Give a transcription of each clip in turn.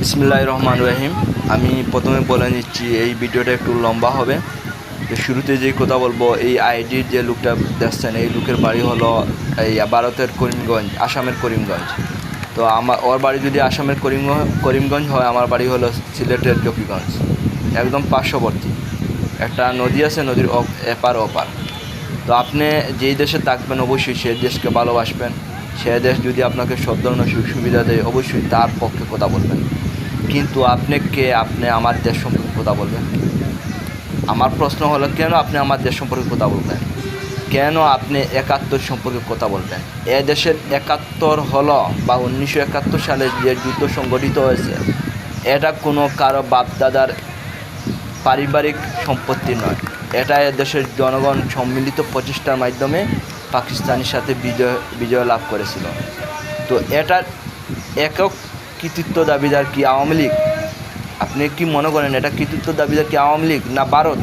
বিসমিল্লাহির রহমানির রহিম। আমি প্রথমে বলে নিচ্ছি এই ভিডিওটা একটু লম্বা হবে। তো শুরুতে যেই কথা বলবো, এই আইডির যে লোকটা দেখছেন, এই লোকের বাড়ি হলো এই ভারতের করিমগঞ্জ, আসামের করিমগঞ্জ। তো ওর বাড়ি যদি আসামের করিমগঞ্জ হয়, আমার বাড়ি হলো সিলেটের জকিগঞ্জ, একদম পার্শ্ববর্তী। একটা নদী আছে, নদীর এপার ওপার। তো আপনি যেই দেশে থাকবেন অবশ্যই সেই দেশকে ভালোবাসবেন। সে দেশ যদি আপনাকে সব ধরনের সুযোগ সুবিধা দেয়, অবশ্যই তার পক্ষে কথা বলবেন। কিন্তু আপনি আমার দেশ সম্পর্কে কথা বলবেন? আমার প্রশ্ন হলো, কেন আপনি আমার দেশ সম্পর্কে কথা বলবেন? কেন আপনি ৭১ সম্পর্কে কথা বলবেন? এ দেশের ৭১ হলো বা ১৯৭১ সালে যে যুদ্ধ সংগঠিত হয়েছে, এটা কোনো কারো বাপদাদার পারিবারিক সম্পত্তি নয়। এটা এ দেশের জনগণ সম্মিলিত প্রচেষ্টার মাধ্যমে পাকিস্তানের সাথে বিজয় লাভ করেছিল। তো এটার একক কৃতিত্ব দাবিদার কি আওয়ামী লীগ? আপনি কি মনে করেন এটা কৃতিত্ব দাবিদার কি আওয়ামী লীগ না ভারত?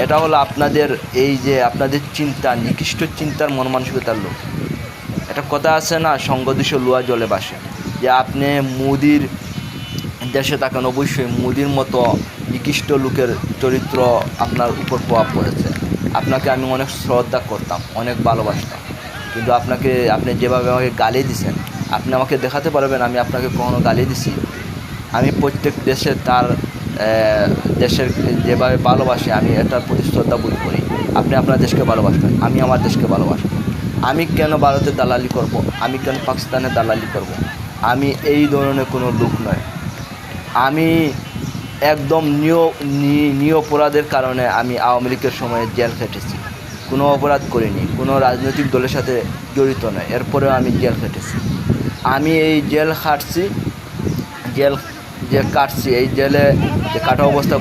এটা হলো আপনাদের এই যে আপনাদের চিন্তা, নিকৃষ্ট চিন্তার মন মানসিকতার লোক। একটা কথা আছে না, সঙ্গদোষ লুয়া জলে বাসে, যে আপনি মোদির দেশে থাকেন, অবশ্যই মোদির মতো নিকৃষ্ট লোকের চরিত্র আপনার উপর প্রভাব পড়েছে। আপনাকে আমি অনেক শ্রদ্ধা করতাম, অনেক ভালোবাসতাম, কিন্তু আপনি যেভাবে আমাকে গালি দিছেন, আপনি আমাকে দেখাতে পারবেন আমি আপনাকে কখনো গালি দিছি? আমি প্রত্যেক দেশে তার দেশের যেভাবে ভালোবাসি, আমি এটার প্রতি শ্রদ্ধা বোধ করি। আপনি আপনার দেশকে ভালোবাসবেন, আমি আমার দেশকে ভালোবাসব। আমি কেন ভারতের দালালি করব? আমি কেন পাকিস্তানের দালালি করব? আমি এই ধরনের কোনো লোক নয়। আমি একদম নিরপরাধের কারণে আমি আওয়ামী লীগের সময়ে জেল খেটেছি। কোনো অপরাধ করিনি, কোনো রাজনৈতিক দলের সাথে জড়িত নয়, এরপরেও আমি জেল খেটেছি। আমি এই জেল কাটছি, এই জেলে যে কাটা অবস্থা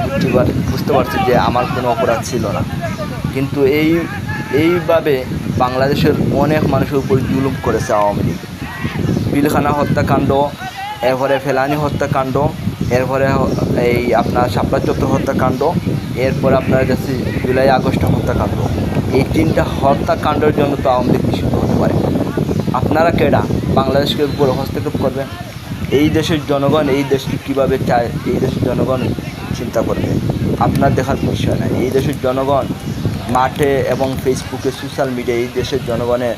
বুঝতে পারছি যে আমার কোনো অপরাধ ছিল না। কিন্তু এইভাবে বাংলাদেশের অনেক মানুষের উপর জুলুম করেছে আওয়ামী লীগ। পিলখানা হত্যাকাণ্ড, এরপরে ফেলানি হত্যাকাণ্ড, এরপরে এই আপনার শাপলা চত্বর হত্যাকাণ্ড, এরপরে আপনার কাছে জুলাই আগস্ট হত্যাকাণ্ড। এই 3টা হত্যাকাণ্ডের জন্য তো আওয়ামী লীগ নিষিদ্ধ হতে পারে। আপনারা কেডা বাংলাদেশকে উপর হস্তক্ষেপ করবেন? এই দেশের জনগণ এই দেশকে কীভাবে চায়, এই দেশের জনগণ চিন্তা করবে, আপনার দেখার বিষয় না। এই দেশের জনগণ মাঠে এবং ফেসবুকে, সোশ্যাল মিডিয়ায় এই দেশের জনগণের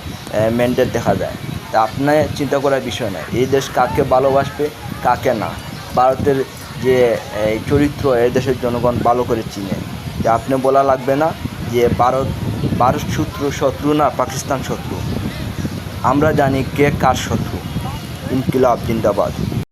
ম্যান্ডেট দেখা যায়। তা আপনার চিন্তা করার বিষয় না এই দেশ কাকে ভালোবাসবে, কাকে না। ভারতের যে চরিত্র এই দেশের জনগণ ভালো করে চিনে। যে আপনি বলা লাগবে না যে ভারত শত্রু না, পাকিস্তান শত্রু। আমরা জানি কে কার শত্রু। ইনকিলাব জিন্দাবাদ।